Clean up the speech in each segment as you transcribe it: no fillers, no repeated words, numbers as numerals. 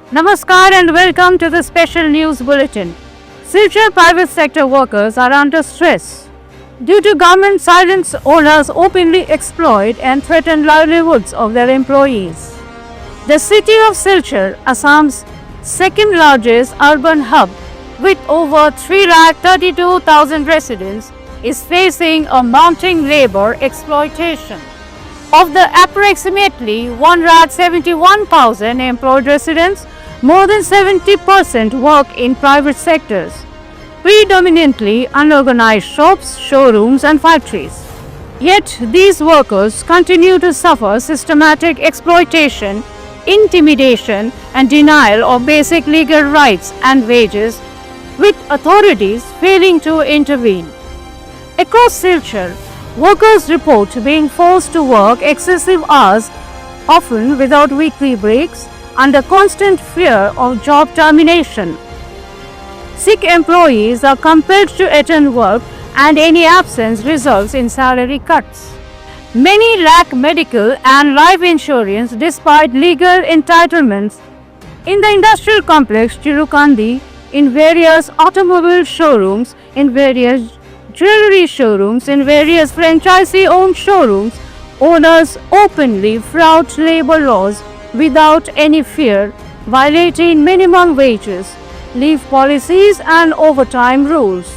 Namaskar and welcome to the special news bulletin. Silchar private sector workers are under stress. Due to government silence, owners openly exploit and threaten livelihoods of their employees. The city of Silchar, Assam's second largest urban hub with over 332,000 residents, is facing a mounting labor exploitation. Of the approximately 171,000 employed residents, more than 70% work in private sectors, predominantly unorganized shops, showrooms and factories. Yet these workers continue to suffer systematic exploitation, intimidation and denial of basic legal rights and wages, with authorities failing to intervene. Across Silchar, workers report being forced to work excessive hours, often without weekly breaks, under constant fear of job termination. Sick employees are compelled to attend work and any absence results in salary cuts. Many lack medical and life insurance despite legal entitlements. In the industrial complex Chirukandi, in various automobile showrooms, in various jewelry showrooms, in various franchisee-owned showrooms, owners openly flout labor laws without any fear, violating minimum wages, leave policies and overtime rules.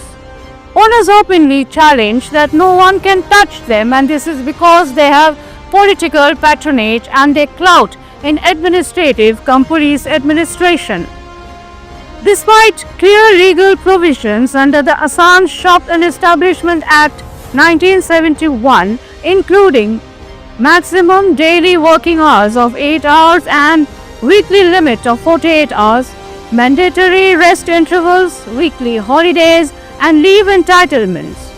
Owners openly challenge that no one can touch them, and this is because they have political patronage and they clout in administrative police administration. Despite clear legal provisions under the Assam Shop and Establishment Act 1971, including maximum daily working hours of 8 hours and weekly limit of 48 hours, mandatory rest intervals, weekly holidays and leave entitlements,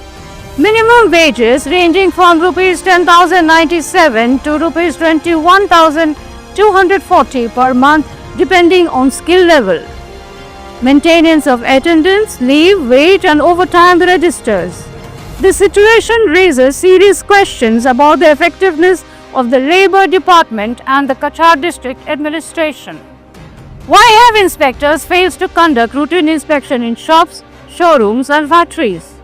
minimum wages ranging from Rs 10,097 to Rs 21,240 per month depending on skill level, maintenance of attendance, leave, wage and overtime registers. The situation raises serious questions about the effectiveness of the Labour Department and the Cachar District Administration. Why have inspectors failed to conduct routine inspection in shops, showrooms and factories?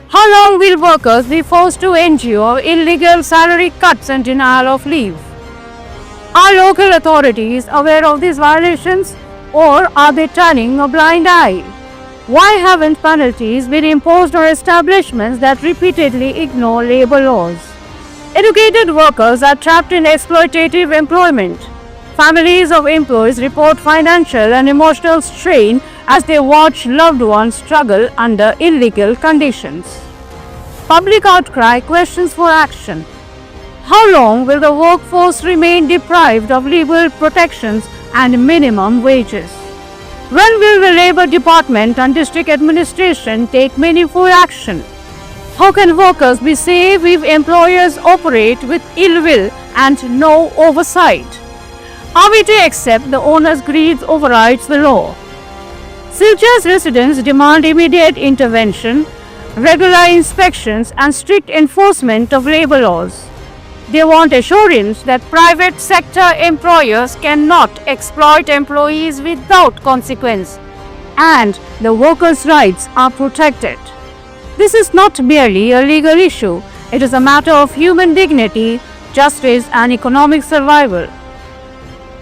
How long will workers be forced to endure illegal salary cuts and denial of leave? Are local authorities aware of these violations, or are they turning a blind eye? Why haven't penalties been imposed on establishments that repeatedly ignore labor laws? Educated workers are trapped in exploitative employment. Families of employees report financial and emotional strain as they watch loved ones struggle under illegal conditions. Public outcry questions for action. How long will the workforce remain deprived of legal protections and minimum wages? When will the Labour Department and District Administration take meaningful action? How can workers be safe if employers operate with ill will and no oversight? Are we to accept the owner's greed overrides the law? Silchar's residents demand immediate intervention, regular inspections and strict enforcement of labour laws. They want assurance that private sector employers cannot exploit employees without consequence and the workers' rights are protected. This is not merely a legal issue, it is a matter of human dignity, justice and economic survival.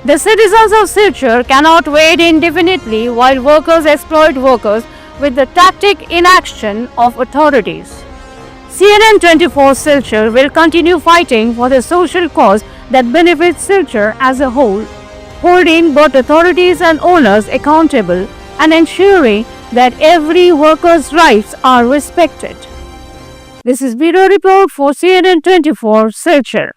The citizens of Silchar cannot wait indefinitely while workers exploit workers with the tacit inaction of authorities. CNN24 Silchar will continue fighting for the social cause that benefits Silchar as a whole, holding both authorities and owners accountable and ensuring that every worker's rights are respected. This is Bureau Report for CNN24 Silchar.